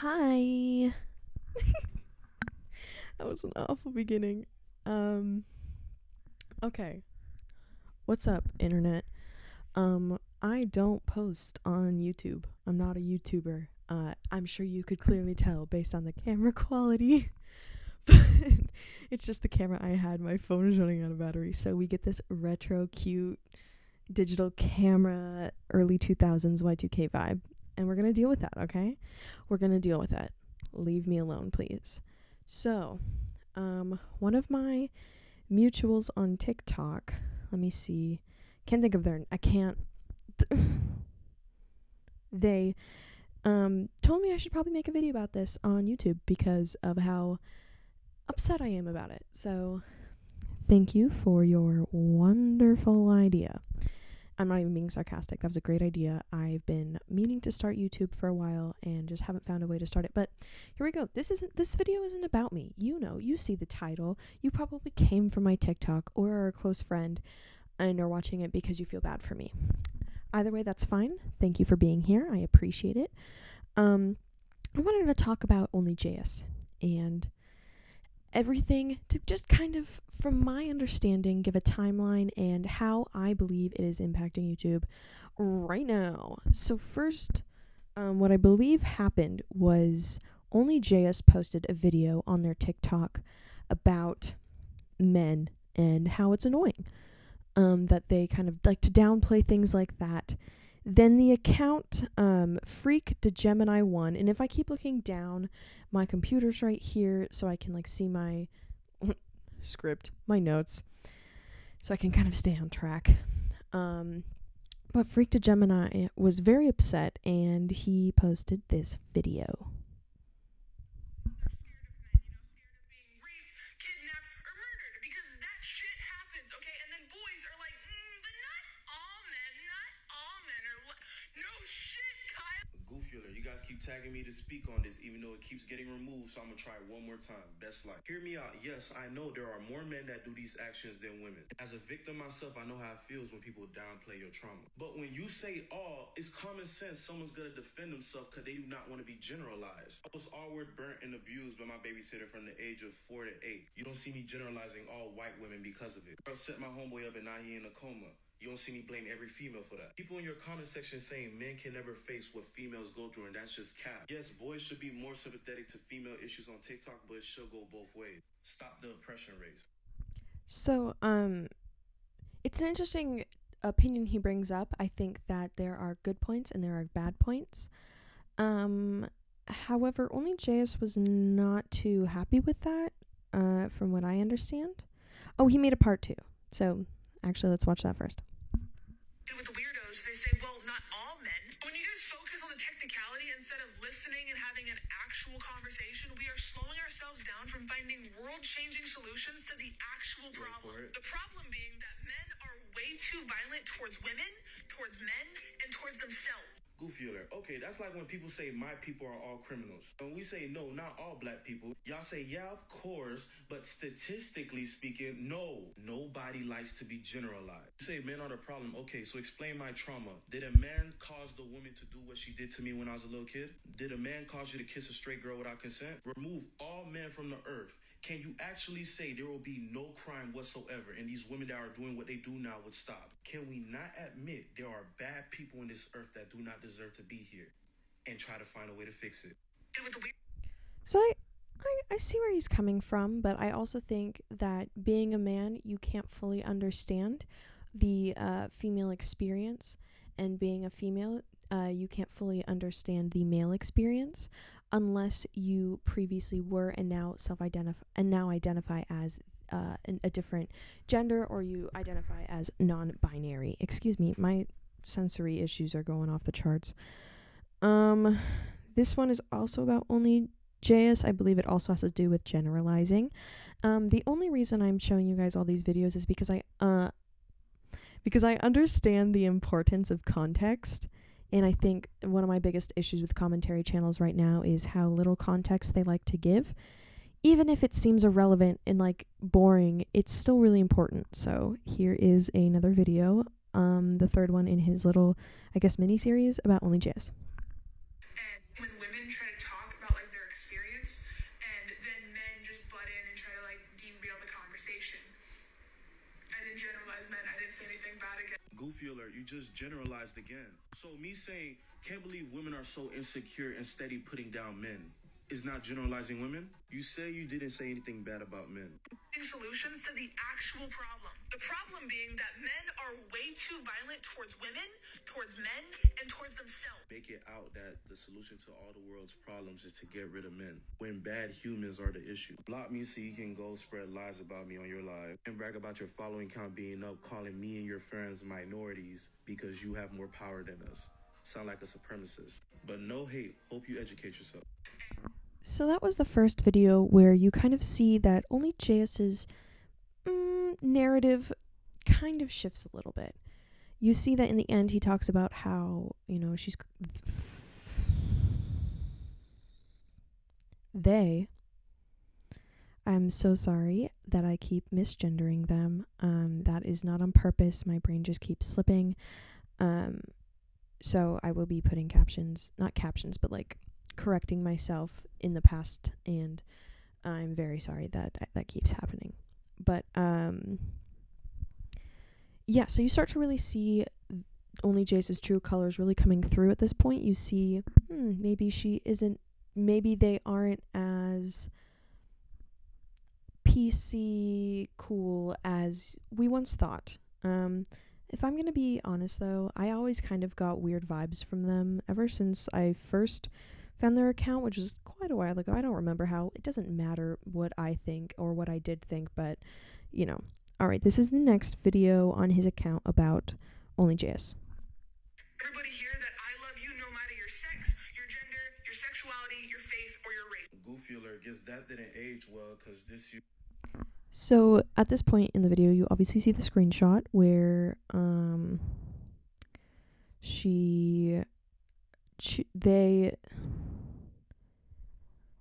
Hi. That was an awful beginning. Okay. What's up, internet? I don't post on YouTube. I'm not a YouTuber. I'm sure you could clearly tell based on the camera quality. But it's just the camera I had. My phone is running out of battery, so we get this retro cute digital camera early 2000s Y2K vibe, and we're going to deal with that, okay? We're going to deal with that. Leave me alone, please. So, one of my mutuals on TikTok, let me see. Can't think of I can't. They told me I should probably make a video about this on YouTube because of how upset I am about it. So, thank you for your wonderful idea. I'm not even being sarcastic. That was a great idea. I've been meaning to start YouTube for a while and just haven't found a way to start it. But here we go. This video isn't about me. You see the title. You probably came from my TikTok or are a close friend and are watching it because you feel bad for me. Either way, that's fine. Thank you for being here. I appreciate it. I wanted to talk about OnlyJayus and everything to just kind of, from my understanding, give a timeline and how I believe it is impacting YouTube right now. So first, what I believe happened was OnlyJayus posted a video on their TikTok about men and how it's annoying. That they kind of like to downplay things like that. Then the account Freak to Gemini 1, and if I keep looking down, my computer's right here so I can like see my script, my notes, so I can kind of stay on track. But Freak to Gemini was very upset and he posted this video. You guys keep tagging me to speak on this, even though it keeps getting removed, so I'm gonna try it one more time. Best luck. Hear me out. Yes, I know there are more men that do these actions than women. As a victim myself, I know how it feels when people downplay your trauma. But when you say all, it's common sense someone's gonna defend themselves because they do not want to be generalized. I was always burnt and abused by my babysitter from the age of 4 to 8. You don't see me generalizing all white women because of it. Girl set my homeboy up and now he in a coma. You don't see me blame every female for that. People in your comment section saying men can never face what females go through, and that's just cap. Yes, boys should be more sympathetic to female issues on TikTok, but it should go both ways. Stop the oppression race. So, it's an interesting opinion he brings up. I think that there are good points and there are bad points. However, OnlyJayus was not too happy with that, from what I understand. Oh, he made a part 2. So, actually, let's watch that first. With the weirdos, they say, well, not all men. When you guys focus on the technicality instead of listening and having an actual conversation, we are slowing ourselves down from finding world-changing solutions to the actual problem. The problem being that men are way too violent towards women, towards men, and towards themselves. Goofy alert. Okay, that's like when people say my people are all criminals. When we say no, not all black people, y'all say yeah, of course, but statistically speaking, no. Nobody likes to be generalized. You say men are the problem. Okay, so explain my trauma. Did a man cause the woman to do what she did to me when I was a little kid? Did a man cause you to kiss a straight girl without consent? Remove all men from the earth. Can you actually say there will be no crime whatsoever and these women that are doing what they do now would stop? Can we not admit there are bad people in this earth that do not deserve to be here and try to find a way to fix it? So I see where he's coming from, but I also think that being a man, you can't fully understand the female experience, and being a female, you can't fully understand the male experience unless you previously were and now identify as a different gender, or you identify as non-binary. Excuse me, my sensory issues are going off the charts. This one is also about OnlyJayus. I believe it also has to do with generalizing. The only reason I'm showing you guys all these videos is because I understand the importance of context. And I think one of my biggest issues with commentary channels right now is how little context they like to give. Even if it seems irrelevant and like boring, it's still really important. So here is another video, the third one in his little, I guess, mini series about OnlyJayus. And when women try to talk about Goofy alert, you just generalized again. So me saying, can't believe women are so insecure and steady putting down men is not generalizing women? You say you didn't say anything bad about men. Solutions to the actual problem. The problem being that men are way too violent towards women, towards men, and towards themselves. Make it out that the solution to all the world's problems is to get rid of men, when bad humans are the issue. Block me so you can go spread lies about me on your live and brag about your following count being up, calling me and your friends minorities because you have more power than us. Sound like a supremacist. But no hate. Hope you educate yourself. So that was the first video where you kind of see that OnlyJayus's narrative kind of shifts a little bit. You see that in the end he talks about how, I'm so sorry that I keep misgendering them. That is not on purpose. My brain just keeps slipping. So I will be putting not captions, but like correcting myself in the past, and I'm very sorry that keeps happening. But yeah, so you start to really see OnlyJayus's true colors really coming through at this point. You see, maybe they aren't as PC cool as we once thought. If I'm gonna be honest though, I always kind of got weird vibes from them ever since I first found their account, which was quite a while ago. I don't remember how. It doesn't matter what I think or what I did think, but Alright, this is the next video on his account about OnlyJayus. Everybody hear that I love you no matter your sex, your gender, your sexuality, your faith, or your race. Goofy alert, guess that didn't age well because So at this point in the video, you obviously see the screenshot where they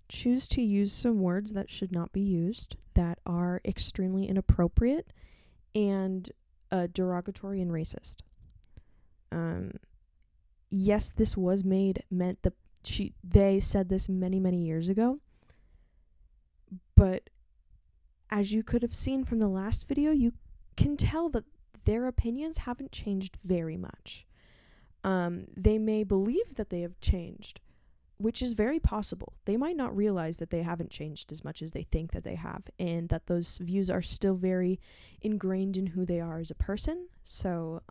choose to use some words that should not be used, that are extremely inappropriate and derogatory and racist. Yes, this was they said this many years ago, but as you could have seen from the last video, you can tell that their opinions haven't changed very much. They may believe that they have changed, which is very possible. They might not realize that they haven't changed as much as they think that they have, and that those views are still very ingrained in who they are as a person. So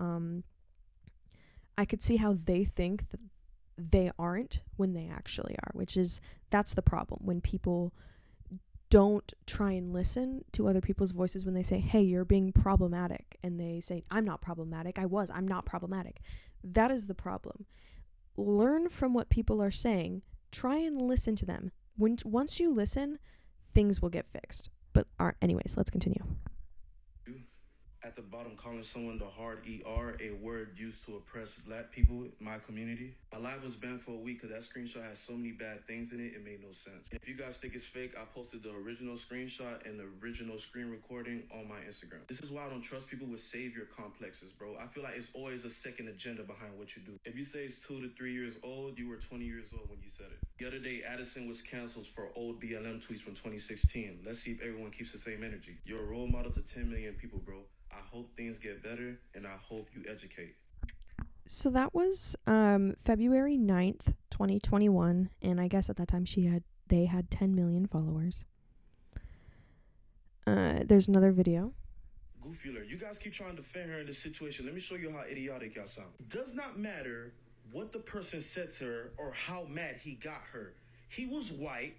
I could see how they think that they aren't when they actually are, that's the problem. When people don't try and listen to other people's voices when they say, hey, you're being problematic, and they say, I'm not problematic, I'm not problematic. That is the problem. Learn from what people are saying. Try and listen to them. Once you listen, things will get fixed. But anyways, let's continue. At the bottom, calling someone the hard ER, a word used to oppress black people in my community. My live was banned for a week because that screenshot has so many bad things in it, it made no sense. If you guys think it's fake, I posted the original screenshot and the original screen recording on my Instagram. This is why I don't trust people with savior complexes, bro. I feel like it's always a second agenda behind what you do. If you say it's 2 to 3 years old, you were 20 years old when you said it. The other day, Addison was canceled for old BLM tweets from 2016. Let's see if everyone keeps the same energy. You're a role model to 10 million people, bro. I hope things get better, and I hope you educate. So that was February 9th, 2021, and I guess at that time they had 10 million followers. There's another video. Goofy alert, you guys keep trying to defend her in this situation. Let me show you how idiotic y'all sound. It does not matter what the person said to her or how mad he got her. He was white.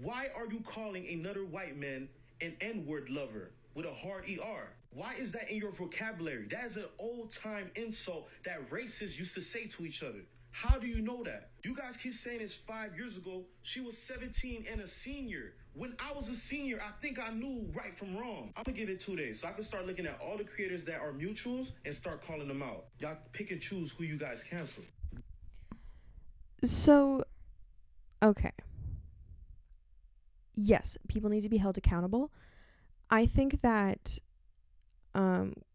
Why are you calling another white man an N-word lover with a hard ER? Why is that in your vocabulary? That is an old-time insult that racists used to say to each other. How do you know that? You guys keep saying it's 5 years ago. She was 17 and a senior. When I was a senior, I think I knew right from wrong. I'm gonna give it 2 days so I can start looking at all the creators that are mutuals and start calling them out. Y'all pick and choose who you guys cancel. So, okay. Yes, people need to be held accountable. I think that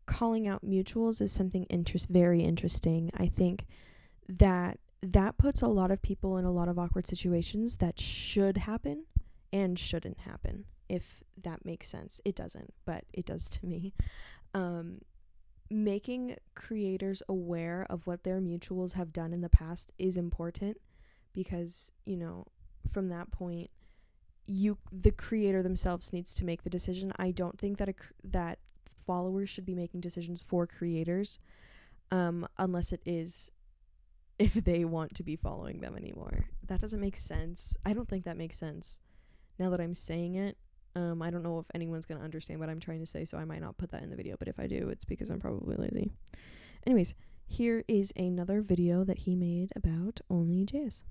calling out mutuals is something very interesting. I think that puts a lot of people in a lot of awkward situations that should happen and shouldn't happen, if that makes sense. It doesn't, but it does to me. making creators aware of what their mutuals have done in the past is important, because, you know, from that point, the creator themselves needs to make the decision. I don't think that that followers should be making decisions for creators, unless it is if they want to be following them anymore. That doesn't make sense. I don't think that makes sense. Now that I'm saying it, I don't know if anyone's going to understand what I'm trying to say, so I might not put that in the video, but if I do, it's because I'm probably lazy. Anyways, here is another video that he made about OnlyJayus.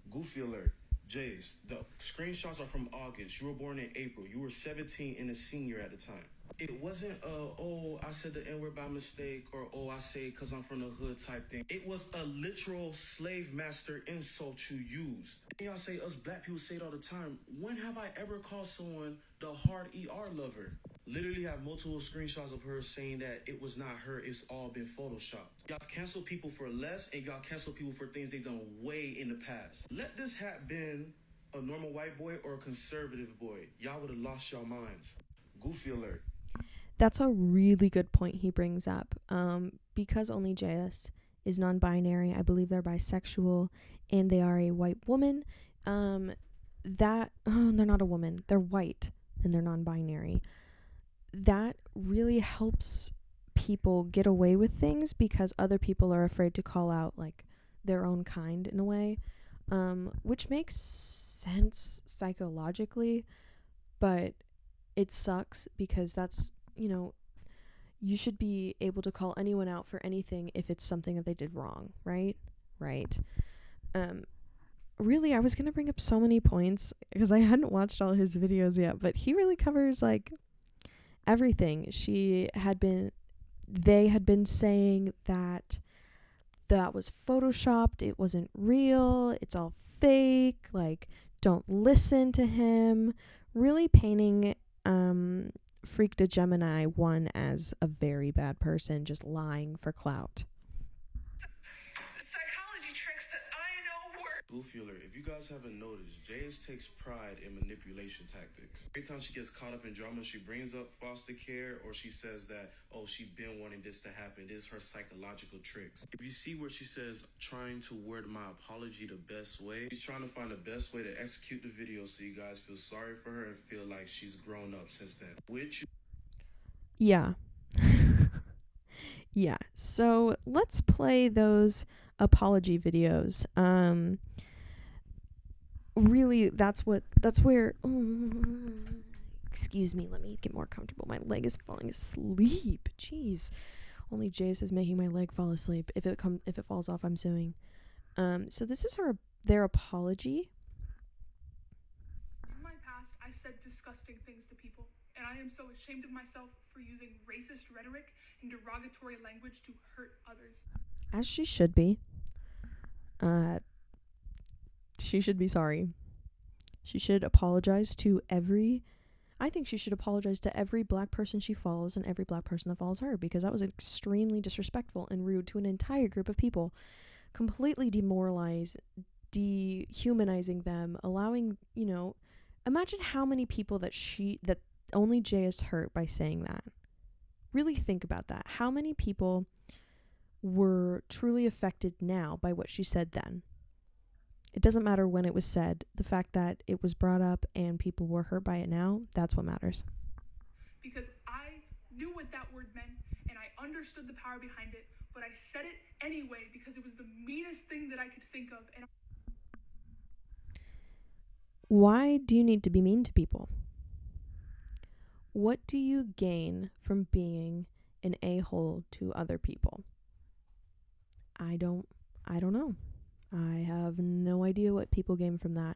Goofy alert. Jays, the screenshots are from August. You were born in April. You were 17 and a senior at the time. It wasn't oh, I said the N-word by mistake, or oh, I say it because I'm from the hood type thing. It was a literal slave master insult you used. And y'all say us black people say it all the time. When have I ever called someone the hard ER lover? Literally have multiple screenshots of her saying that it was not her, it's all been photoshopped. Y'all cancel people for less, and y'all cancel people for things they done way in the past. Let this have been a normal white boy or a conservative boy, y'all would have lost your minds. Goofy alert. That's a really good point he brings up. Because OnlyJayus is non-binary, I believe they're bisexual, and they are a white woman. They're not a woman. They're white, and they're non-binary. That really helps people get away with things, because other people are afraid to call out, like, their own kind in a way, which makes sense psychologically, but it sucks because that's, you know, you should be able to call anyone out for anything if it's something that they did wrong, right? Right. Really, I was going to bring up so many points because I hadn't watched all his videos yet, but he really covers, like, everything. They had been saying that was photoshopped, it wasn't real, it's all fake, like, don't listen to him, really painting Freak to Gemini 1 as a very bad person, just lying for clout. Psychology tricks that I know work. Goofy alert. If you guys haven't noticed, Jays takes pride in manipulation tactics. Every time she gets caught up in drama, she brings up foster care, or she says that, oh, she been wanting this to happen. This is her psychological tricks. If you see where she says, trying to word my apology the best way, she's trying to find the best way to execute the video so you guys feel sorry for her and feel like she's grown up since then. Which... Yeah. Yeah. So let's play those apology videos. Really, that's where, excuse me, let me get more comfortable. My leg is falling asleep. Jeez. OnlyJayus is making my leg fall asleep. If it falls off, I'm suing. So this is their apology. In my past, I said disgusting things to people, and I am so ashamed of myself for using racist rhetoric and derogatory language to hurt others. As she should be. She should be sorry. She should apologize to I think she should apologize to every black person she follows and every black person that follows her, because that was extremely disrespectful and rude to an entire group of people. Completely dehumanizing them, allowing, you know, imagine how many people that OnlyJayus hurt by saying that. Really think about that. How many people were truly affected now by what she said then? It doesn't matter when it was said. The fact that it was brought up and people were hurt by it now, that's what matters. Because I knew what that word meant, and I understood the power behind it, but I said it anyway because it was the meanest thing that I could think of. And why do you need to be mean to people? What do you gain from being an a-hole to other people? I don't know. I have no idea what people gain from that.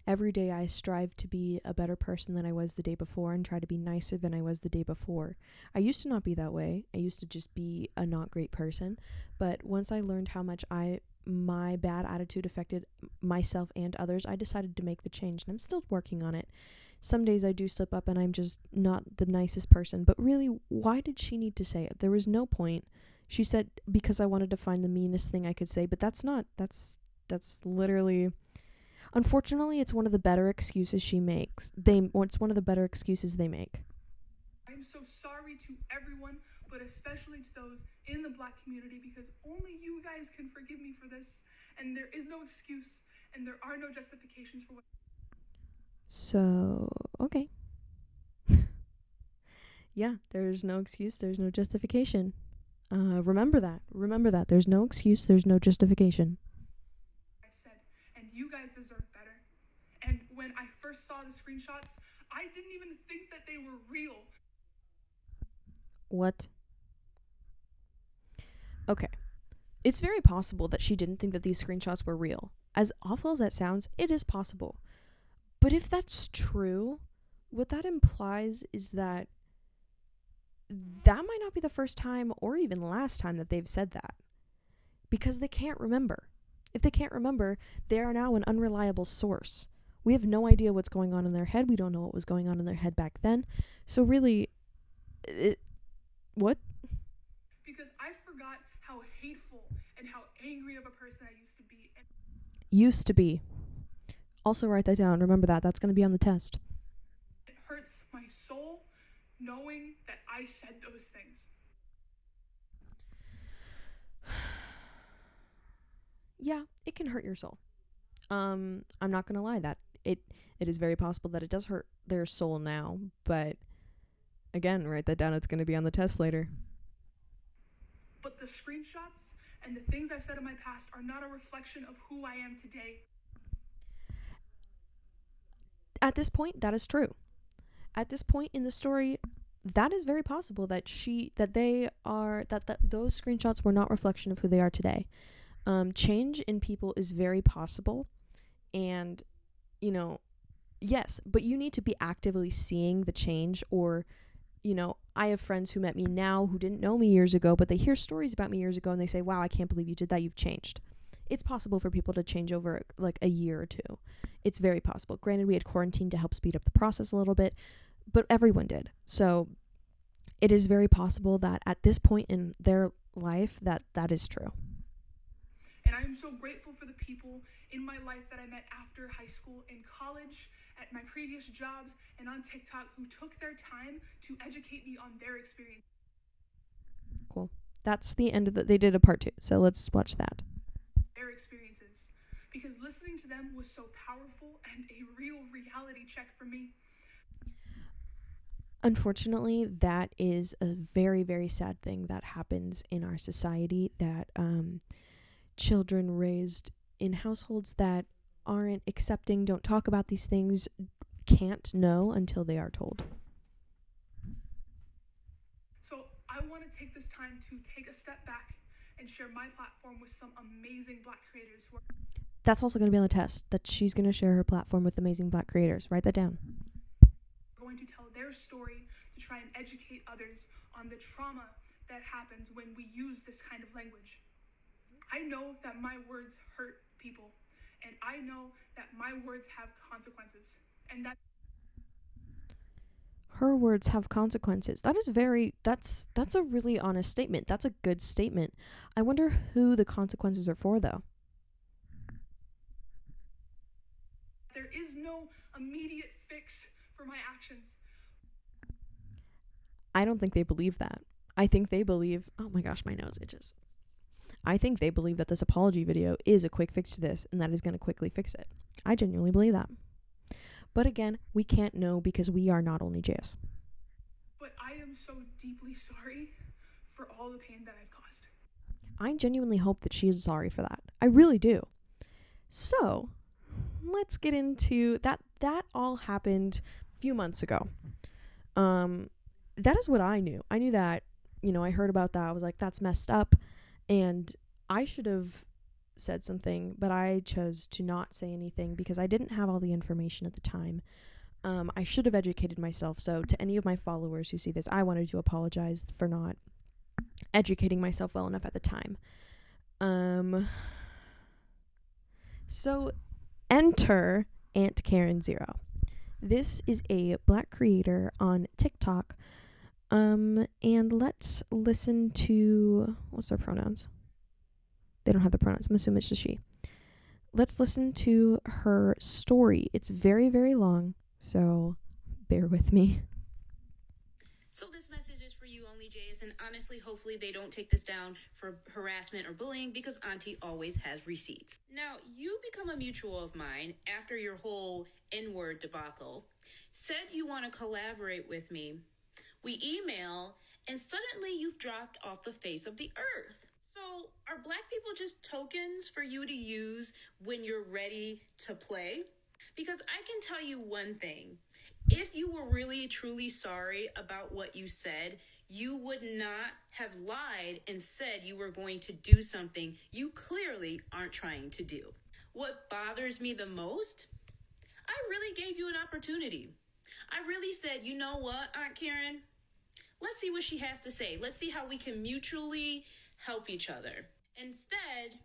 Every day I strive to be a better person than I was the day before and try to be nicer than I was the day before. I used to not be that way. I used to just be a not great person. But once I learned how much my bad attitude affected myself and others, I decided to make the change, and I'm still working on it. Some days I do slip up and I'm just not the nicest person. But really, why did she need to say it? There was no point. She said, because I wanted to find the meanest thing I could say, but that's literally, unfortunately, it's one of the better excuses she makes. It's one of the better excuses they make. I'm so sorry to everyone, but especially to those in the Black community, because only you guys can forgive me for this, and there is no excuse, and there are no justifications for what. So, okay. Yeah, there's no excuse, there's no justification. Remember that. Remember that. There's no excuse, there's no justification. I said, and you guys deserve better. And when I first saw the screenshots, I didn't even think that they were real. What? Okay. It's very possible that she didn't think that these screenshots were real. As awful as that sounds, it is possible. But if that's true, what that implies is that might not be the first time or even last time that they've said that. Because they can't remember. If they can't remember, they are now an unreliable source. We have no idea what's going on in their head. We don't know what was going on in their head back then. So really, what? Because I forgot how hateful and how angry of a person I used to be. And used to be. Also write that down. Remember that. That's going to be on the test. it hurts my soul knowing that I said those things. Yeah, it can hurt your soul. I'm not going to lie that it is very possible that it does hurt their soul now, but again, write that down. It's going to be on the test later. But the screenshots and the things I've said in my past are not a reflection of who I am today. At this point, that is true. At this point in the story, that is very possible that those screenshots were not reflection of who they are today. Change in people is very possible, and yes, but you need to be actively seeing the change. Or I have friends who met me now who didn't know me years ago, but they hear stories about me years ago and they say, wow, I can't believe you did that, you've changed. It's possible for people to change over like a year or two. It's very possible. Granted, we had quarantine to help speed up the process a little bit, but everyone did. So it is very possible that at this point in their life that is true. And I am so grateful for the people in my life that I met after high school, in college, at my previous jobs, and on TikTok, who took their time to educate me on their experience. Cool. That's the end of they did a part 2, so let's watch that. Their experiences. Because listening to them was so powerful and a real reality check for me. Unfortunately, that is a very, very sad thing that happens in our society, that children raised in households that aren't accepting, don't talk about these things, can't know until they are told. So I want to take this time to take a step back and share my platform with some amazing Black creators who are... That's also going to be on the test, that she's going to share her platform with amazing Black creators. Write that down. Going to tell their story to try and educate others on the trauma that happens when we use this kind of language. I know that my words hurt people, and I know that my words have consequences, and that her words have consequences. That's a really honest statement. That's a good statement. I wonder who the consequences are for, though. there is no immediate fix for my actions. I don't think they believe that. I think they believe, oh my gosh, my nose itches. I think they believe that this apology video is a quick fix to this, and that is going to quickly fix it. I genuinely believe that. But again, we can't know because we are not OnlyJayus. But I am so deeply sorry for all the pain that I've caused. I genuinely hope that she is sorry for that. I really do. So, let's get into that. That all happened a few months ago. That is what I knew. I knew that, I heard about that. I was like, that's messed up. And I should have said something, but I chose to not say anything because I didn't have all the information at the time. I should have educated myself. So to any of my followers who see this, I wanted to apologize for not educating myself well enough at the time. So enter Aunt Karen Zero. This is a Black creator on TikTok. And let's listen to, what's their pronouns? They don't have the pronouns. I'm assuming it's just she. Let's listen to her story. It's very, very long, so bear with me. So this message is for you, OnlyJayus. OnlyJayus, and honestly, hopefully they don't take this down for harassment or bullying because Auntie always has receipts. Now, you become a mutual of mine after your whole N-word debacle, said you want to collaborate with me. We email, and suddenly you've dropped off the face of the earth. So, are black people just tokens for you to use when you're ready to play? Because I can tell you one thing. If you were really truly sorry about what you said, you would not have lied and said you were going to do something you clearly aren't trying to do. What bothers me the most? I really gave you an opportunity. I really said, you know what, Aunt Karen? Let's see what she has to say. Let's see how we can mutually help each other. Instead,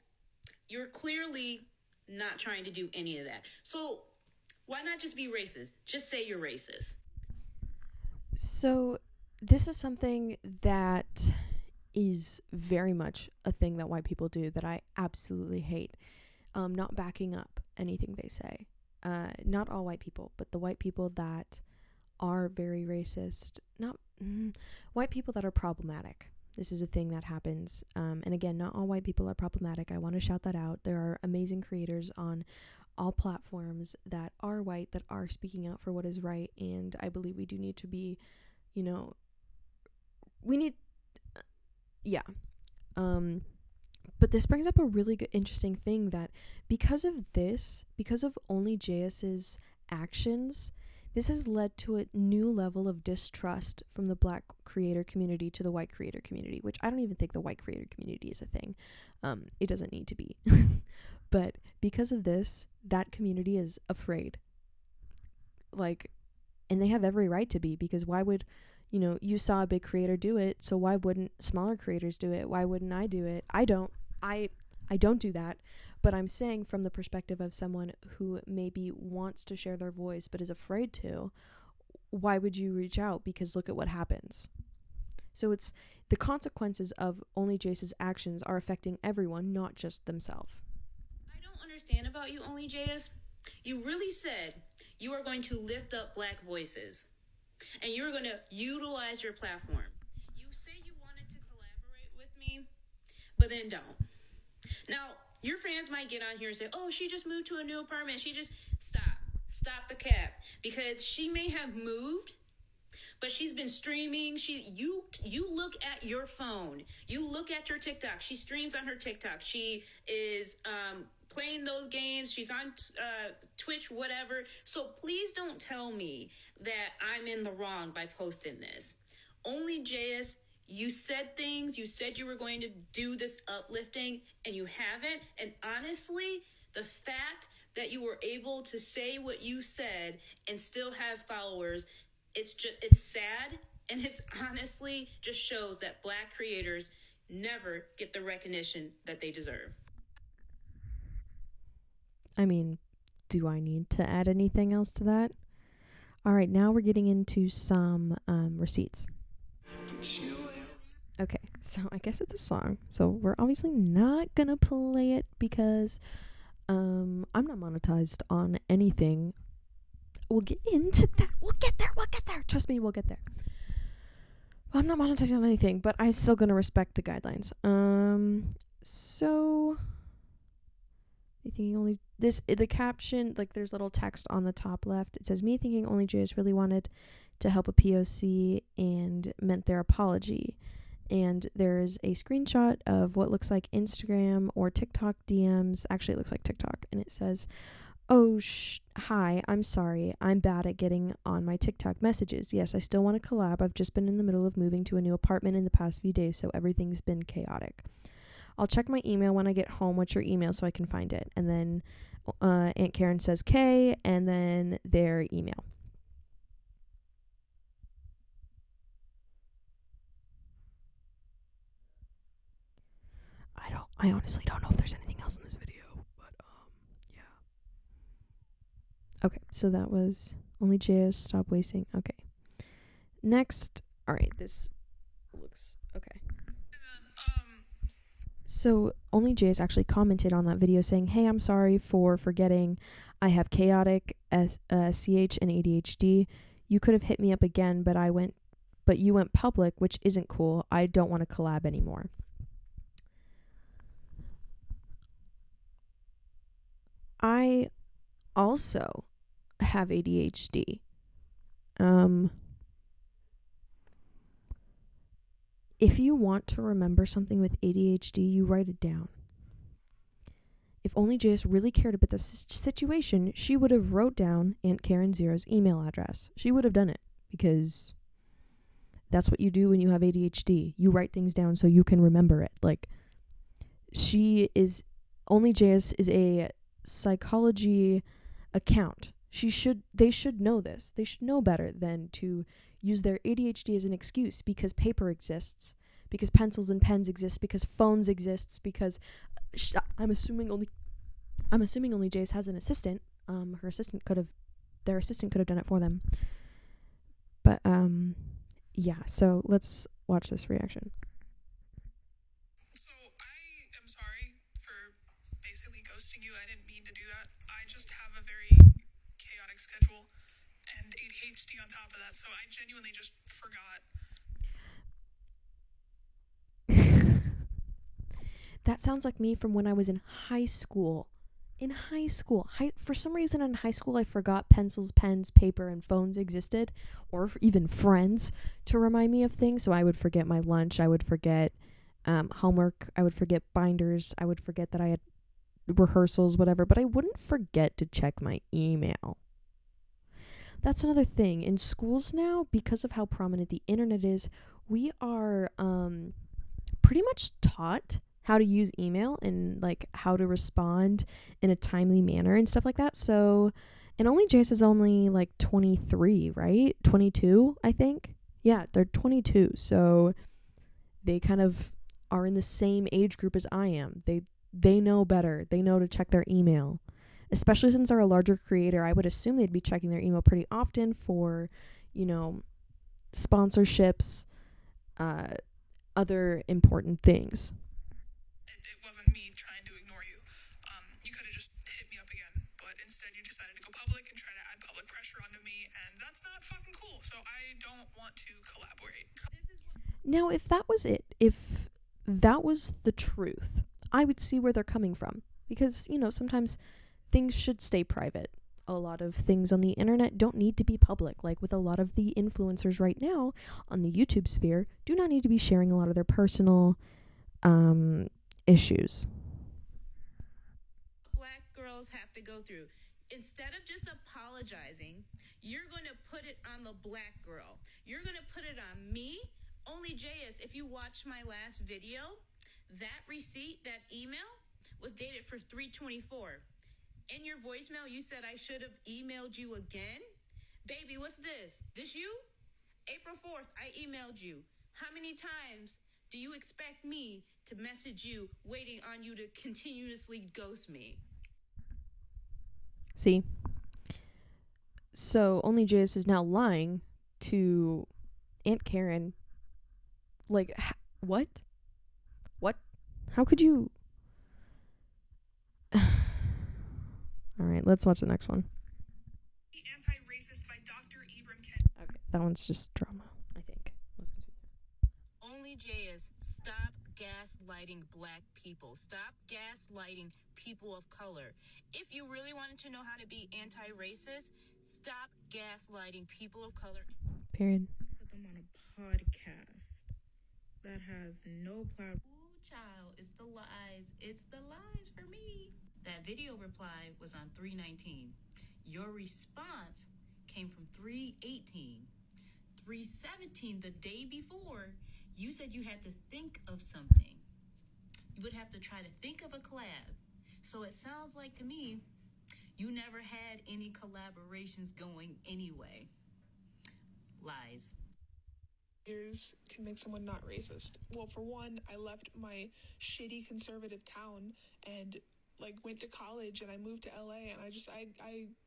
you're clearly not trying to do any of that. So why not just be racist? Just say you're racist. So this is something that is very much a thing that white people do that I absolutely hate. Not backing up anything they say. Not all white people, but the white people that are very racist. White people that are problematic. This is a thing that happens. And again, not all white people are problematic. I want to shout that out. There are amazing creators on all platforms that are white, that are speaking out for what is right. And I believe we do need to be, but this brings up a really good, interesting thing that because of OnlyJayus's actions, this has led to a new level of distrust from the black creator community to the white creator community, which I don't even think the white creator community is a thing. It doesn't need to be. But because of this, that community is afraid. And they have every right to be, because why would, you saw a big creator do it, so why wouldn't smaller creators do it? Why wouldn't I do it? I don't do that. But I'm saying from the perspective of someone who maybe wants to share their voice but is afraid to, why would you reach out? Because look at what happens. So it's the consequences of OnlyJayus's actions are affecting everyone, not just themselves. I don't understand about you, OnlyJayus. You really said you are going to lift up black voices and you're going to utilize your platform. You say you wanted to collaborate with me, but then don't. Now, your fans might get on here and say, oh, she just moved to a new apartment. She just stop the cap, because she may have moved, but she's been streaming. You look at your phone. You look at your TikTok. She streams on her TikTok. She is playing those games. She's on Twitch, whatever. So please don't tell me that I'm in the wrong by posting this. OnlyJayus, you said things. You said you were going to do this uplifting, and you haven't. And honestly, the fact that you were able to say what you said and still have followers, it's sad, and it's honestly just shows that black creators never get the recognition that they deserve. I mean, do I need to add anything else to that? All right, now we're getting into some receipts. Okay, so I guess it's a song. So we're obviously not gonna play it because I'm not monetized on anything. We'll get into that. We'll get there. Trust me, we'll get there. Well, I'm not monetized on anything, but I'm still gonna respect the guidelines. So me thinking only the caption, like there's little text on the top left. It says, me thinking OnlyJayus really wanted to help a POC and meant their apology. And there's a screenshot of what looks like Instagram or TikTok DMs. Actually, it looks like TikTok. And it says, oh, hi, I'm sorry. I'm bad at getting on my TikTok messages. Yes, I still want to collab. I've just been in the middle of moving to a new apartment in the past few days, so everything's been chaotic. I'll check my email when I get home. What's your email so I can find it? And then Aunt Karen says K, and then their email. I honestly don't know if there's anything else in this video, but yeah. Okay, so that was OnlyJayus, stop wasting. Okay. Next, all right, this looks okay. So OnlyJayus actually commented on that video saying, hey, I'm sorry for forgetting. I have chaotic CH and ADHD. You could have hit me up again, but I went but you went public, which isn't cool. I don't want to collab anymore. I also have ADHD. If you want to remember something with ADHD, you write it down. If OnlyJayus really cared about the situation, she would have wrote down Aunt Karen Zero's email address. She would have done it, because that's what you do when you have ADHD. You write things down so you can remember it. Like, OnlyJayus is a psychology account. They should know this. They should know better than to use their ADHD as an excuse, because paper exists, because pencils and pens exist, because phones exists, because I'm assuming OnlyJayus has an assistant. Their assistant could have done it for them. But yeah, so let's watch this reaction. So I am sorry for basically ghosting you. I didn't mean to do that. I just have a very chaotic schedule and ADHD on top of that, so I genuinely just forgot. That sounds like me from when I was in high school. For some reason in high school, I forgot pencils, pens, paper, and phones existed, or even friends to remind me of things. So I would forget my lunch. I would forget homework. I would forget binders. I would forget that I had rehearsals, whatever. But I wouldn't forget to check my email. That's another thing. In schools now, because of how prominent the internet is, we are pretty much taught how to use email and like how to respond in a timely manner and stuff like that. So, and OnlyJayus is only like 23, right? 22, I think. Yeah, they're 22. So they kind of are in the same age group as I am. They know better. They know to check their email. Especially since they're a larger creator, I would assume they'd be checking their email pretty often for, sponsorships, other important things. It wasn't me trying to ignore you. You could have just hit me up again, but instead you decided to go public and try to add public pressure onto me, and that's not fucking cool, so I don't want to collaborate. Now, if that was it, if that was the truth, I would see where they're coming from. Because, sometimes things should stay private. A lot of things on the internet don't need to be public. Like with a lot of the influencers right now on the YouTube sphere, do not need to be sharing a lot of their personal issues. Black girls have to go through. Instead of just apologizing, you're going to put it on the black girl. You're going to put it on me. OnlyJayus, if you watch my last video, that receipt, that email, was dated for 3/24. In your voicemail, you said I should have emailed you again. Baby, what's this? This you? April 4th, I emailed you. How many times do you expect me to message you, waiting on you to continuously ghost me? See? So OnlyJayus is now lying to Aunt Karen. Like, what? What? How could you... All right, let's watch the next one. The Anti-Racist by Dr. Ibram Kendi. Okay, that one's just drama, I think. Let's continue. OnlyJayus, stop gaslighting black people. Stop gaslighting people of color. If you really wanted to know how to be anti-racist, stop gaslighting people of color. Period. Put them on a podcast that has no platform. Ooh, child, it's the lies. It's the lies for me. That video reply was on 3/19. Your response came from 3/18. 3/17, the day before, you said you had to think of something. You would have to try to think of a collab. So it sounds like to me, you never had any collaborations going anyway. Lies. Years can make someone not racist. Well, for one, I left my shitty conservative town and went to college, and I moved to LA, and I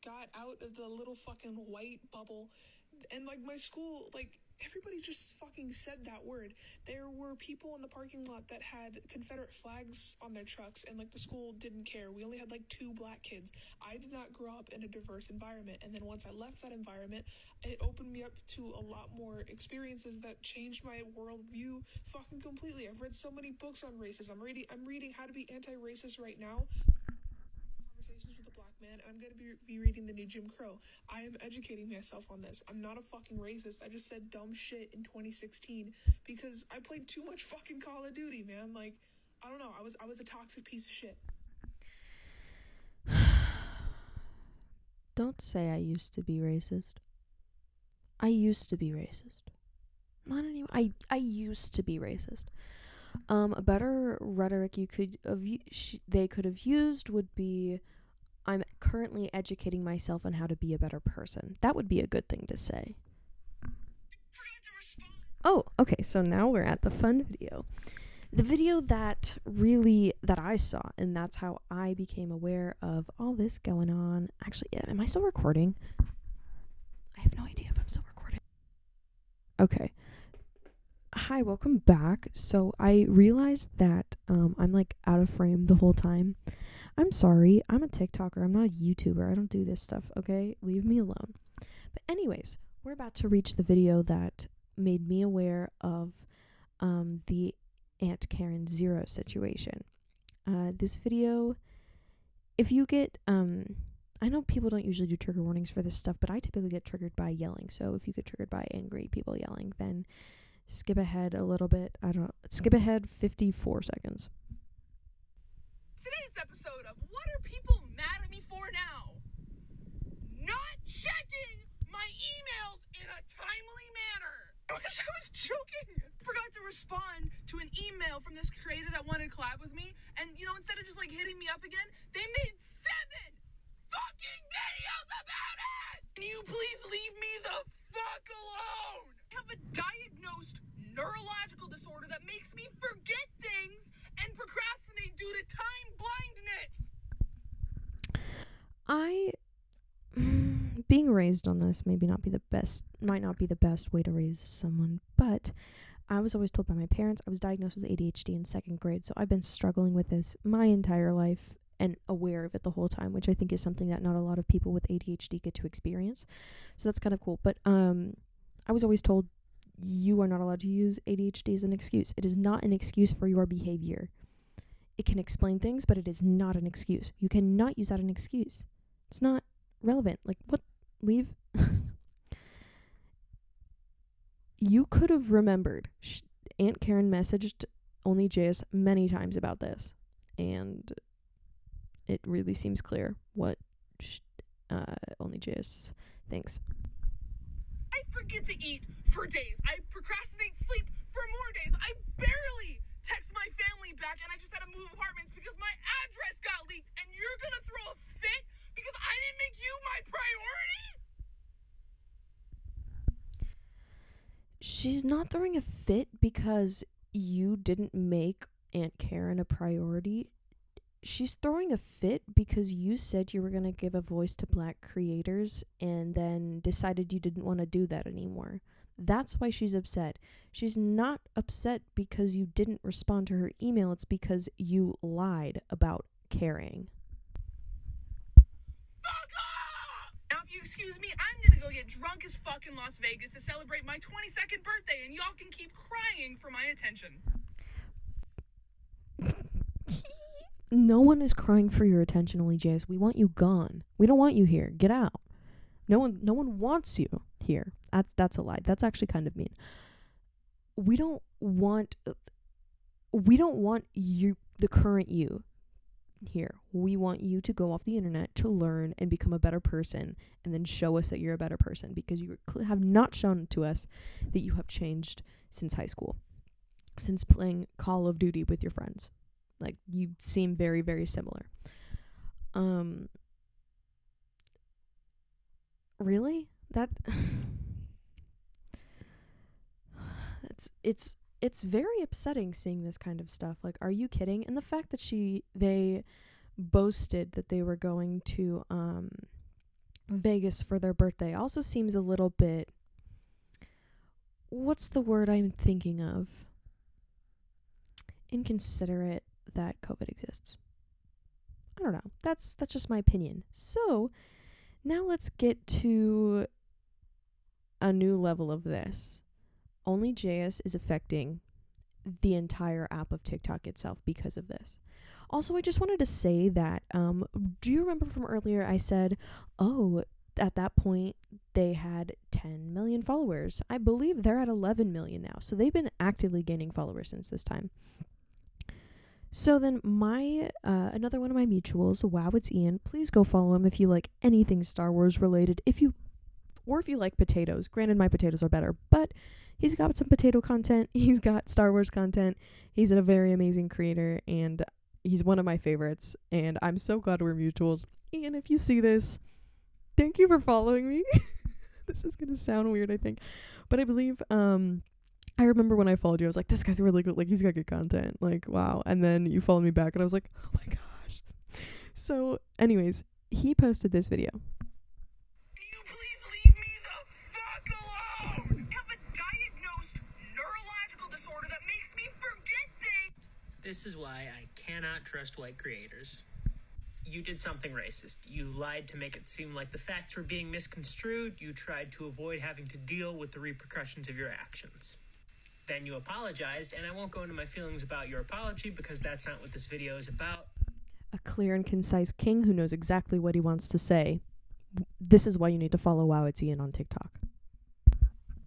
got out of the little fucking white bubble, and my school, Everybody just fucking said that word. There were people in the parking lot that had Confederate flags on their trucks, and like the school didn't care. We only had like 2 black kids. I did not grow up in a diverse environment, and then once I left that environment, it opened me up to a lot more experiences that changed my worldview fucking completely. I've read so many books on racism. I'm reading How to Be Anti-Racist right now. Conversations with a black man. I'm going to be reading the new Jim Crow. I am educating myself on this. I'm not a fucking racist. I just said dumb shit in 2016 because I played too much fucking Call of Duty, man. Like, I don't know. I was a toxic piece of shit. Don't say I used to be racist. I used to be racist. Not anymore. I used to be racist. A better rhetoric they could have used would be, I'm currently educating myself on how to be a better person. That would be a good thing to say. Oh, okay, so now we're at the fun video. The video that I saw, and that's how I became aware of all this going on. Actually, am I still recording? I have no idea if I'm still recording. Okay. Hi, welcome back. So I realized that I'm like out of frame the whole time. I'm sorry. I'm a TikToker. I'm not a YouTuber. I don't do this stuff, okay? Leave me alone. But anyways, we're about to reach the video that made me aware of the Aunt Karen Zero situation. This video, if you get, I know people don't usually do trigger warnings for this stuff, but I typically get triggered by yelling. So if you get triggered by angry people yelling, then skip ahead a little bit. Skip ahead 54 seconds. Today's episode of What Are People Mad at Me For Now? Not checking my emails in a timely manner. I wish I was joking. Forgot to respond to an email from this creator that wanted to collab with me, and instead of just like hitting me up again, they made 7 fucking videos about it. Can you please leave me the fuck alone? I have a diagnosed neurological disorder that makes me forget things and procrastinate due to time blindness. Being raised on this might not be the best way to raise someone, but I was always told by my parents I was diagnosed with ADHD in 2nd grade, so I've been struggling with this my entire life and aware of it the whole time, which I think is something that not a lot of people with ADHD get to experience. So that's kind of cool. But I was always told you are not allowed to use ADHD as an excuse. It is not an excuse for your behavior. It can explain things, but it is not an excuse. You cannot use that as an excuse. It's not relevant. Like, what? Leave? You could have remembered. Aunt Karen messaged OnlyJayus many times about this, and it really seems clear what OnlyJayus thinks. I forget to eat for days. I procrastinate sleep for more days. I barely text my family back, and I just had to move apartments because my address got leaked, and you're gonna throw a fit because I didn't make you my priority? She's not throwing a fit because you didn't make Aunt Karen a priority. She's throwing a fit because you said you were going to give a voice to black creators and then decided you didn't want to do that anymore. That's why she's upset. She's not upset because you didn't respond to her email. It's because you lied about caring. Fuck off! Now, if you excuse me, I'm gonna go get drunk as fuck in Las Vegas to celebrate my 22nd birthday, and y'all can keep crying for my attention. No one is crying for your attention, OnlyJayus. We want you gone. We don't want you here. Get out. No one wants you here. That's a lie. That's actually kind of mean. We don't want you, the current you, here. We want you to go off the internet to learn and become a better person, and then show us that you're a better person, because you have not shown to us that you have changed since high school, since playing Call of Duty with your friends. Like, you seem very, very similar. Really? It's very upsetting seeing this kind of stuff. Like, are you kidding? And the fact that they boasted that they were going to Vegas for their birthday also seems a little bit what's the word I'm thinking of? Inconsiderate that COVID exists. I don't know. That's just my opinion. So, now let's get to a new level of this. OnlyJayus is affecting the entire app of TikTok itself because of this. Also, I just wanted to say that, do you remember from earlier I said, oh, at that point they had 10 million followers. I believe they're at 11 million now. So they've been actively gaining followers since this time. So then my, another one of my mutuals, Wow It's Ian, please go follow him if you like anything Star Wars related. If you like potatoes. Granted, my potatoes are better, but he's got some potato content. He's got Star Wars content. He's a very amazing creator, and he's one of my favorites, and I'm so glad we're mutuals. Ian, if you see this, thank you for following me. This is going to sound weird, I think. But I believe, I remember when I followed you, I was like, this guy's really good. Like, he's got good content. Like, wow. And then you followed me back, and I was like, oh my gosh. So, anyways, he posted this video. Can you please leave me the fuck alone? I have a diagnosed neurological disorder that makes me forget things. This is why I cannot trust white creators. You did something racist. You lied to make it seem like the facts were being misconstrued. You tried to avoid having to deal with the repercussions of your actions. Then you apologized, and I won't go into my feelings about your apology because that's not what this video is about. A clear and concise king who knows exactly what he wants to say. This is why you need to follow Wow It's Ian on TikTok.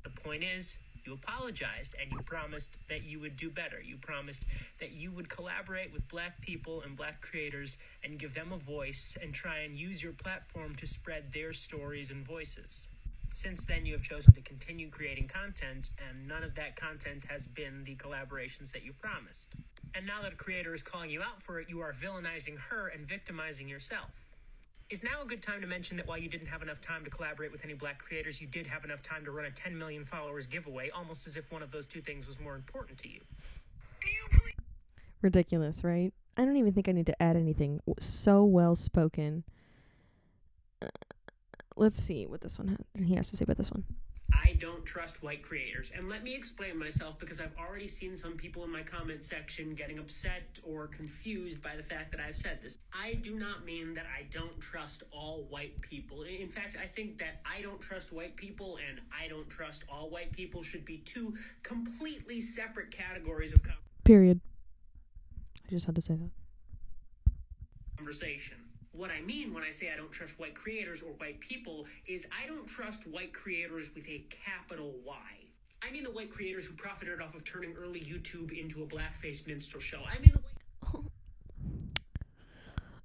The point is, you apologized and you promised that you would do better. You promised that you would collaborate with black people and black creators and give them a voice and try and use your platform to spread their stories and voices. Since then, you have chosen to continue creating content, and none of that content has been the collaborations that you promised. And now that a creator is calling you out for it, you are villainizing her and victimizing yourself. Is now a good time to mention that while you didn't have enough time to collaborate with any black creators, you did have enough time to run a 10 million followers giveaway, almost as if one of those two things was more important to you. Ridiculous, right? I don't even think I need to add anything. So well spoken. Let's see what this one he has to say about this one. I don't trust white creators. And let me explain myself, because I've already seen some people in my comment section getting upset or confused by the fact that I've said this. I do not mean that I don't trust all white people. In fact, I think that I don't trust white people and I don't trust all white people should be two completely separate categories of Period. I just had to say that. Conversation. What I mean when I say I don't trust white creators or white people is I don't trust white creators with a capital Y. I mean the white creators who profited off of turning early YouTube into a blackface minstrel show. I mean the white...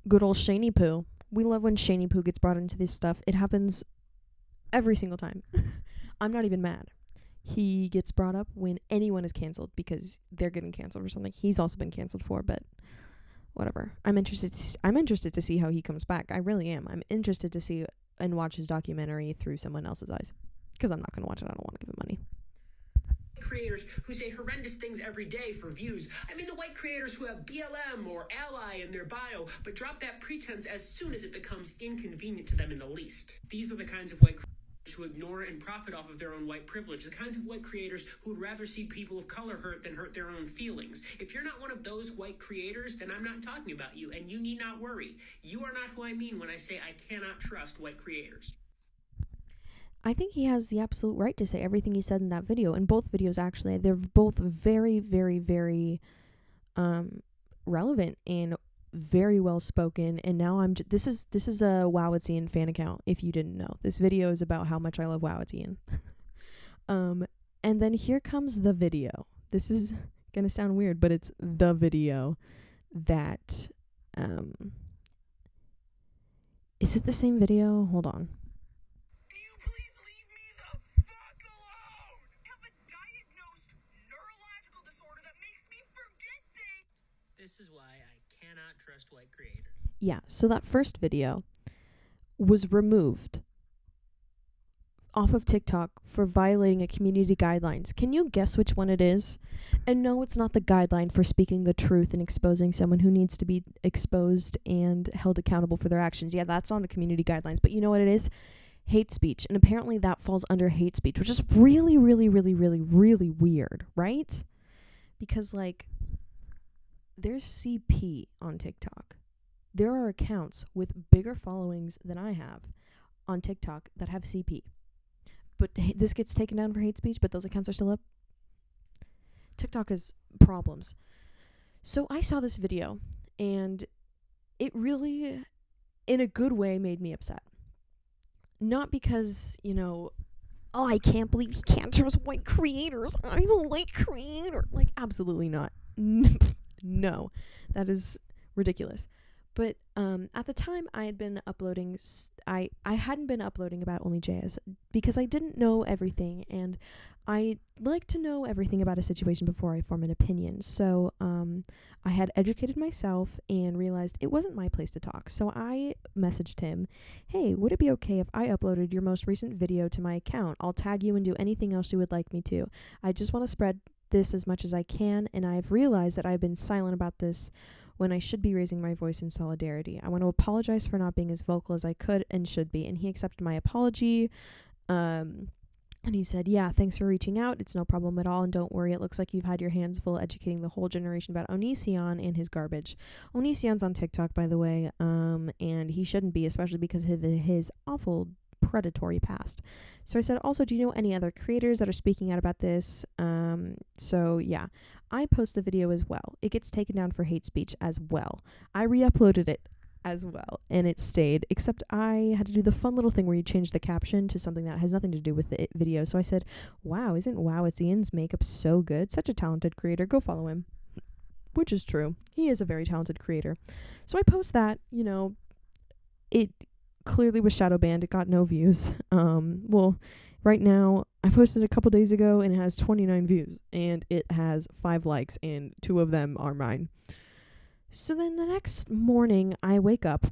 Good old Shani Poo. We love when Shani Poo gets brought into this stuff. It happens every single time. I'm not even mad. He gets brought up when anyone is canceled because they're getting canceled for something he's also been canceled for, but whatever. I'm interested to see how he comes back. I really am. I'm interested to see and watch his documentary through someone else's eyes, because I'm not going to watch it. I don't want to give him money. Creators who say horrendous things every day for views. I mean the white creators who have BLM or ally in their bio, but drop that pretense as soon as it becomes inconvenient to them in the least. These are the kinds of white creators who ignore and profit off of their own white privilege, the kinds of white creators who would rather see people of color hurt than hurt their own feelings. If you're not one of those white creators, then I'm not talking about you, and you need not worry. You are not who I mean when I say I cannot trust white creators. I think he has the absolute right to say everything he said in that video. In both videos, actually, they're both very, very, very relevant and very well spoken. And now this is a Wow It's Ian fan account, if you didn't know. This video is about how much I love Wow It's Ian. And then here comes the video. This is gonna sound weird, but it's the video that is it the same video? Hold on. Can you please leave me the fuck alone? I have a diagnosed neurological disorder that makes me forget things. This is why I cannot trust white creators. Yeah, so that first video was removed off of TikTok for violating a community guidelines. Can you guess which one it is? And no, it's not the guideline for speaking the truth and exposing someone who needs to be exposed and held accountable for their actions. Yeah, that's on the community guidelines. But you know what it is? hate speech. And apparently that falls under hate speech, which is really, really, really, really, really weird, right? Because, like, there's CP on TikTok. There are accounts with bigger followings than I have on TikTok that have CP. But this gets taken down for hate speech, but those accounts are still up. TikTok has problems. So I saw this video, and it really, in a good way, made me upset. Not because, oh, I can't believe he can't trust white creators. I'm a white creator. Like, absolutely not. No, that is ridiculous. But at the time, I had been uploading. I hadn't been uploading about OnlyJayus because I didn't know everything, and I like to know everything about a situation before I form an opinion. So I had educated myself and realized it wasn't my place to talk. So I messaged him, "Hey, would it be okay if I uploaded your most recent video to my account? I'll tag you and do anything else you would like me to. I just want to spread this as much as I can, and I've realized that I've been silent about this when I should be raising my voice in solidarity. I want to apologize for not being as vocal as I could and should be." And he accepted my apology. And he said, "Yeah, thanks for reaching out. It's no problem at all. And don't worry, it looks like you've had your hands full educating the whole generation about Onision and his garbage." Onision's on TikTok, by the way, and he shouldn't be, especially because of his awful predatory past. So I said, "Also, do you know any other creators that are speaking out about this?" So yeah, I post the video as well. It gets taken down for hate speech as well. I re-uploaded it as well, and it stayed, except I had to do the fun little thing where you change the caption to something that has nothing to do with the video. So I said, "Wow, isn't Ian's makeup so good? Such a talented creator. Go follow him." Which is true. He is a very talented creator. So I post that, it clearly was shadow banned. It got no views. Well, right now, I posted a couple days ago, and it has 29 views, and it has 5 likes, and 2 of them are mine. So then the next morning, I wake up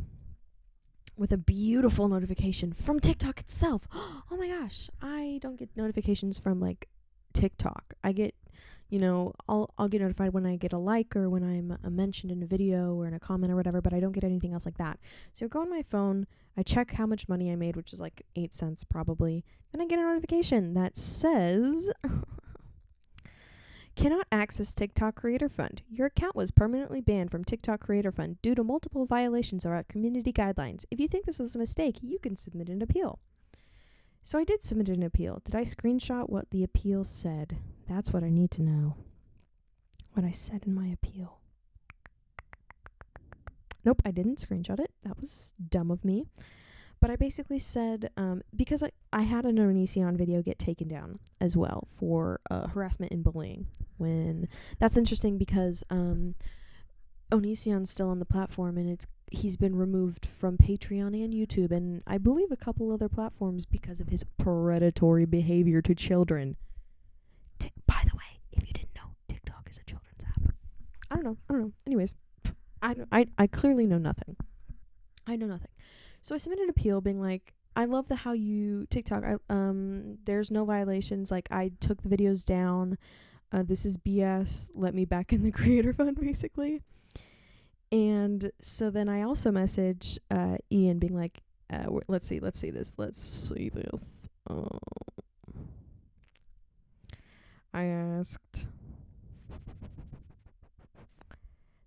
with a beautiful notification from TikTok itself. Oh my gosh, I don't get notifications from, like, TikTok. I get, I'll get notified when I get a like or when I'm mentioned in a video or in a comment or whatever, but I don't get anything else like that. So I go on my phone, I check how much money I made, which is like 8 cents probably. Then I get a notification that says, "Cannot access TikTok Creator Fund. Your account was permanently banned from TikTok Creator Fund due to multiple violations of our community guidelines. If you think this was a mistake, you can submit an appeal." So I did submit an appeal. Did I screenshot what the appeal said? That's what I need to know. What I said in my appeal. Nope, I didn't screenshot it. That was dumb of me. But I basically said, because I had an Onision video get taken down as well for harassment and bullying. That's interesting because Onision's still on the platform, and he's been removed from Patreon and YouTube, and I believe a couple other platforms because of his predatory behavior to children. By the way, if you didn't know, TikTok is a children's app. I don't know. Anyways, I clearly know nothing. I know nothing. So I submitted an appeal being like, "I love how you TikTok, there's no violations. Like, I took the videos down. This is BS. Let me back in the creator fund," basically. And so then I also messaged Ian being like, let's see this. I asked.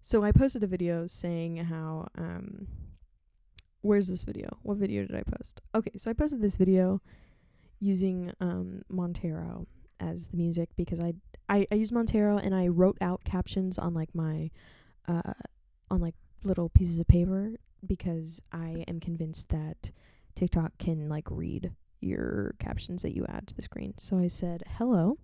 So I posted a video saying how, where's this video? What video did I post? Okay, so I posted this video using Montero as the music because I used Montero, and I wrote out captions on like my on like little pieces of paper because I am convinced that TikTok can like read your captions that you add to the screen. So I said, "Hello.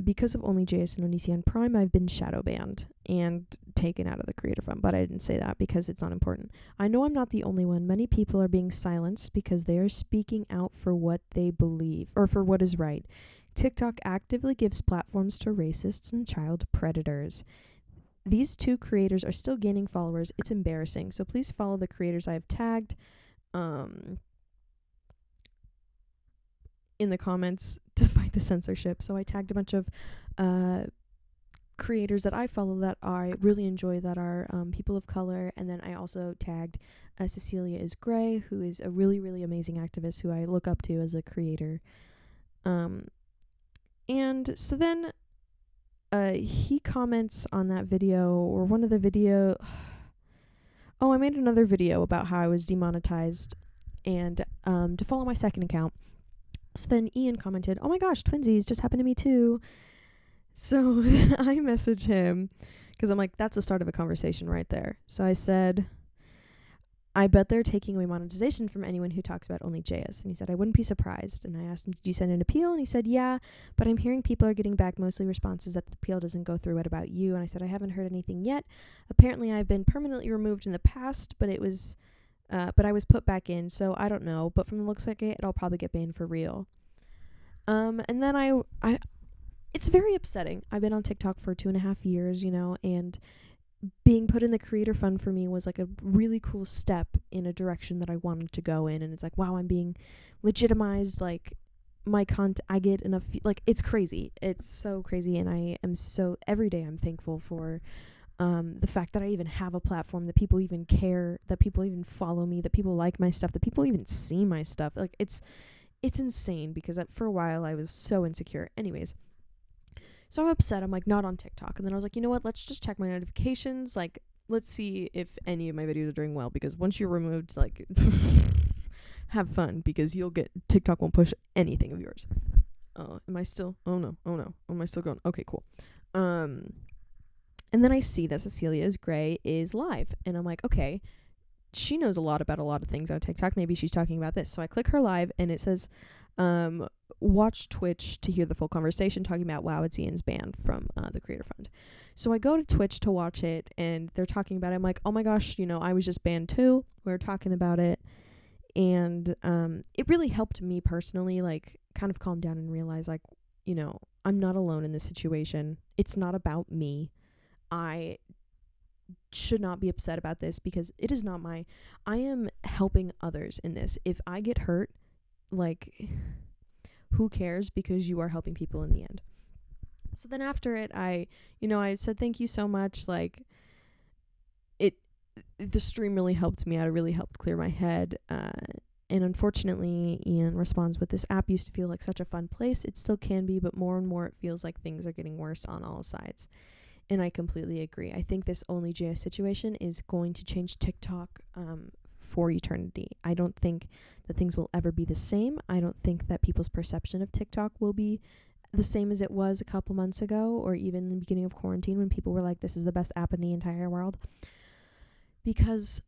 Because of OnlyJayus and Onision Prime, I've been shadow banned and taken out of the creator fund," but I didn't say that because it's not important. "I know I'm not the only one. Many people are being silenced because they are speaking out for what they believe or for what is right. TikTok actively gives platforms to racists and child predators. These 2 creators are still gaining followers. It's embarrassing. So please follow the creators I have tagged in the comments to fight the censorship." So I tagged a bunch of creators that I follow that I really enjoy that are people of color. And then I also tagged Cecilia is Gray, who is a really, really amazing activist who I look up to as a creator. And so then he comments on that video, or one of the video. Oh, I made another video about how I was demonetized and to follow my second account. So then Ian commented, "Oh my gosh, twinsies just happened to me too." So then I message him because I'm like, that's the start of a conversation right there. So I said, "I bet they're taking away monetization from anyone who talks about OnlyJayus." And he said, "I wouldn't be surprised." And I asked him, "Did you send an appeal?" And he said, "Yeah, but I'm hearing people are getting back mostly responses that the appeal doesn't go through. What about you?" And I said, "I haven't heard anything yet. Apparently I've been permanently removed in the past, but I was put back in, so I don't know. But from the looks like it, I'll probably get banned for real." And then I it's very upsetting. I've been on TikTok for 2.5 years, and being put in the creator fund for me was like a really cool step in a direction that I wanted to go in. And it's like, wow, I'm being legitimized. Like, my content, I get enough, like, it's crazy. It's so crazy. And I am so, every day I'm thankful for the fact that I even have a platform, that people even care, that people even follow me, that people like my stuff, that people even see my stuff. Like, it's insane, because for a while I was so insecure. Anyways, so I'm upset. I'm like, not on TikTok. And then I was like, you know what? Let's just check my notifications. Like, let's see if any of my videos are doing well, because once you're removed, like, have fun, because TikTok won't push anything of yours. Am I still? Oh no. Am I still going? Okay, cool. And then I see that Cecilia is Gray is live, and I'm like, okay, she knows a lot about a lot of things on TikTok. Maybe she's talking about this. So I click her live, and it says, watch Twitch to hear the full conversation, talking about, wow, it's Ian's banned from the Creator Fund. So I go to Twitch to watch it, and they're talking about it. I'm like, oh my gosh, I was just banned too. We were talking about it. And it really helped me personally, like, kind of calm down and realize, like, I'm not alone in this situation. It's not about me. I should not be upset about this, because it is not I am helping others in this. If I get hurt, like, who cares, because you are helping people in the end. So then after it, I said, thank you so much. Like, the stream really helped me out. It really helped clear my head. And unfortunately, Ian responds with, "This app used to feel like such a fun place. It still can be, but more and more it feels like things are getting worse on all sides." And I completely agree. I think this OnlyJayus situation is going to change TikTok for eternity. I don't think that things will ever be the same. I don't think that people's perception of TikTok will be the same as it was a couple months ago, or even in the beginning of quarantine, when people were like, this is the best app in the entire world. Because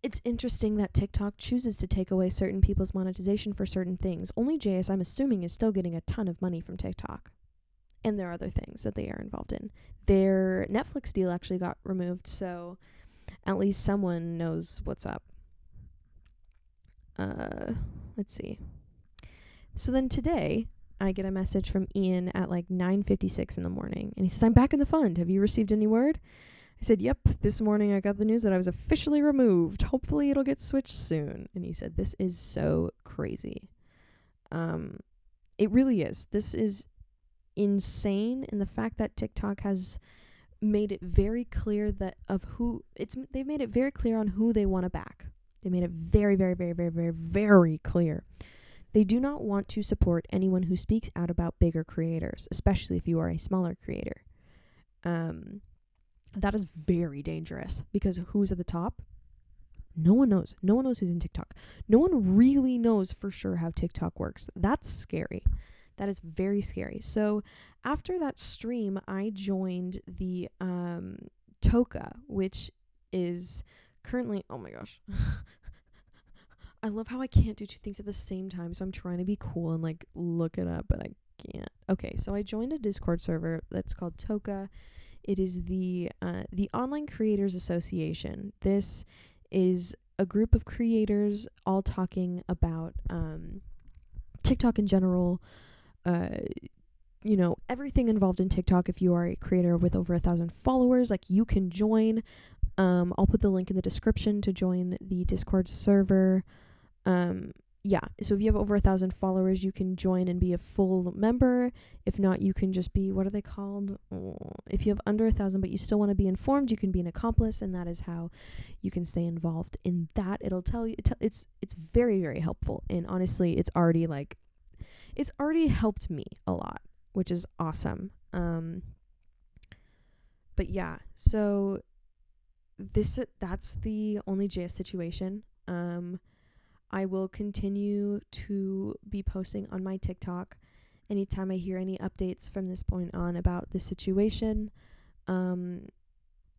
it's interesting that TikTok chooses to take away certain people's monetization for certain things. OnlyJayus, I'm assuming, is still getting a ton of money from TikTok. And there are other things that they are involved in. Their Netflix deal actually got removed, so at least someone knows what's up. Let's see. So then today, I get a message from Ian at like 9:56 in the morning, and he says, "I'm back in the fund. Have you received any word?" I said, "Yep, this morning I got the news that I was officially removed. Hopefully it'll get switched soon." And he said, "This is so crazy." It really is. This is insane, and the fact that TikTok has made it very clear they've made it very clear on who they want to back. They made it very, very, very, very, very, very clear. They do not want to support anyone who speaks out about bigger creators, especially if you are a smaller creator. That is very dangerous, because who's at the top? No one knows. No one knows who's in TikTok. No one really knows for sure how TikTok works. That's scary. That is very scary. So after that stream, I joined the Toka, which is currently, oh my gosh. I love how I can't do two things at the same time, so I'm trying to be cool and like look it up, but I can't. Okay, so I joined a Discord server that's called Toka. It is the Online Creators Association. This is a group of creators all talking about TikTok in general, everything involved in TikTok. If you are a creator with over 1,000 followers, like, you can join. I'll put the link in the description to join the Discord server. yeah, so if you have over 1,000 followers, you can join and be a full member. If not, you can just be, what are they called? If you have under 1,000 but you still want to be informed, you can be an accomplice, and that is how you can stay involved in that. It'll tell you, it's very, very helpful, and honestly, it's already helped me a lot, which is awesome. But yeah, so that's the OnlyJayus situation. I will continue to be posting on my TikTok anytime I hear any updates from this point on about this situation.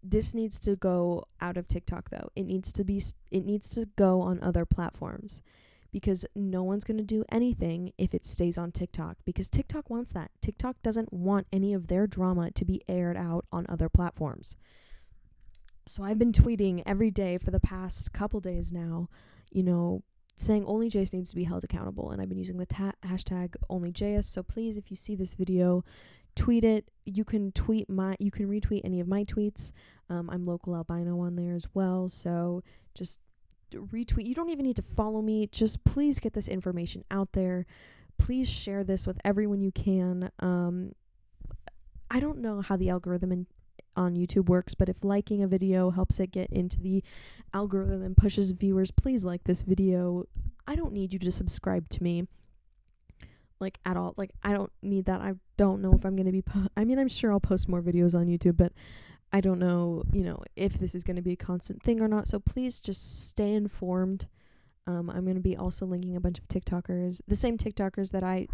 This needs to go out of TikTok though. It needs to go on other platforms, because no one's going to do anything if it stays on TikTok, because TikTok wants that. TikTok doesn't want any of their drama to be aired out on other platforms. So I've been tweeting every day for the past couple days now, saying OnlyJayus needs to be held accountable, and I've been using the hashtag OnlyJayus. So please, if you see this video, tweet it. You can retweet any of my tweets. I'm localalbino on there as well, so just retweet. You don't even need to follow me. Just please get this information out there. Please share this with everyone you can. I don't know how the algorithm on YouTube works, but if liking a video helps it get into the algorithm and pushes viewers, please like this video. I don't need you to subscribe to me, like, at all. Like, I don't need that. I don't know if I'm going to be I'm sure I'll post more videos on YouTube, but I don't know, if this is going to be a constant thing or not. So please just stay informed. I'm going to be also linking a bunch of TikTokers, the same TikTokers that I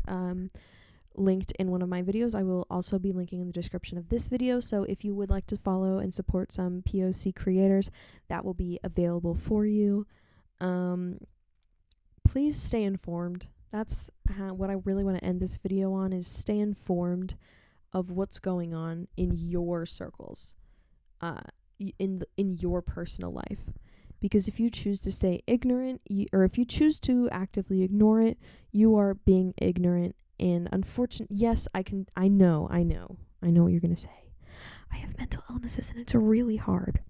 linked in one of my videos. I will also be linking in the description of this video. So if you would like to follow and support some POC creators, that will be available for you. Please stay informed. That's what I really want to end this video on, is stay informed of what's going on in your circles, in your personal life. Because if you choose to stay ignorant, or if you choose to actively ignore it, you are being ignorant. And unfortunately, yes, I know what you're going to say. I have mental illnesses and it's really hard.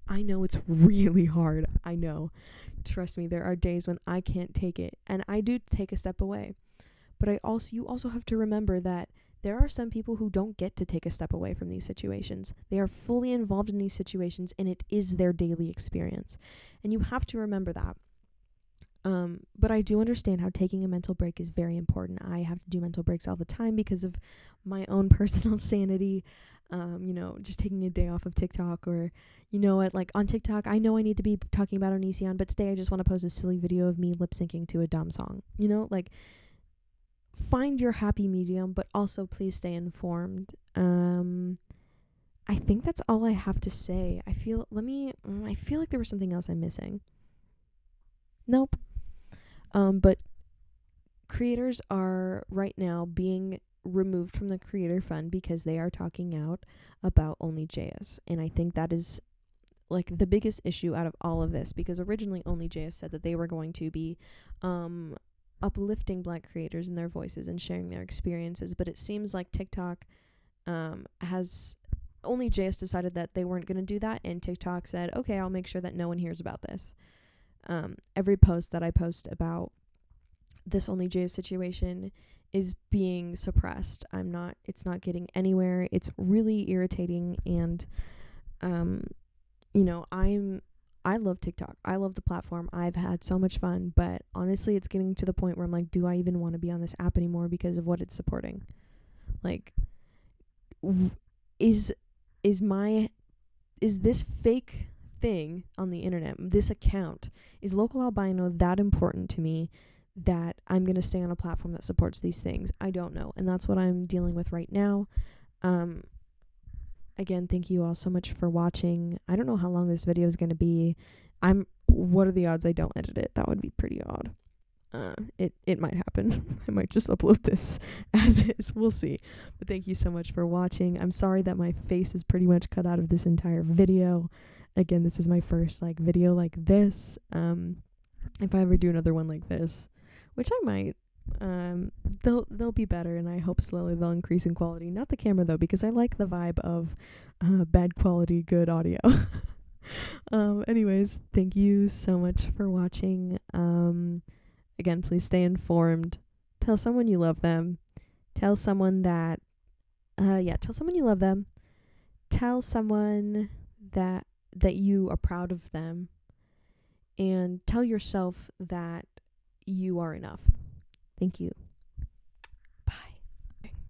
I know it's really hard. I know. Trust me, there are days when I can't take it, and I do take a step away. But you also have to remember that there are some people who don't get to take a step away from these situations. They are fully involved in these situations, and it is their daily experience. And you have to remember that. But I do understand how taking a mental break is very important. I have to do mental breaks all the time because of my own personal sanity. Just taking a day off of TikTok, or, like on TikTok, I know I need to be talking about Onision, but today I just want to post a silly video of me lip syncing to a dumb song. Find your happy medium, but also please stay informed. I think that's all I have to say. I feel like there was something else I'm missing. Nope. But creators are right now being removed from the creator fund because they are talking out about OnlyJayus, and I think that is like the biggest issue out of all of this, because originally OnlyJayus said that they were going to be uplifting Black creators and their voices and sharing their experiences, but it seems like TikTok has OnlyJayus decided that they weren't going to do that, and TikTok said, okay, I'll make sure that no one hears about this. Every post that I post about this OnlyJayus situation is being suppressed. It's not getting anywhere. It's really irritating, and I love TikTok. I love the platform. I've had so much fun, but honestly, it's getting to the point where I'm like, do I even want to be on this app anymore because of what it's supporting? Like, is this fake thing on the internet, this account, is localalbino that important to me that I'm going to stay on a platform that supports these things? I don't know, and that's what I'm dealing with right now. Again, thank you all so much for watching. I don't know how long this video is going to be. What are the odds I don't edit it? That would be pretty odd. It might happen. I might just upload this as is. We'll see. But thank you so much for watching. I'm sorry that my face is pretty much cut out of this entire video. Again, this is my first video like this. If I ever do another one like this, which I might, they'll be better, and I hope slowly they'll increase in quality. Not the camera though, because I like the vibe of bad quality, good audio. Anyways, thank you so much for watching. Again, please stay informed. Tell someone you love them. Tell someone that, tell someone you love them. Tell someone that you are proud of them. And tell yourself that you are enough. Thank you.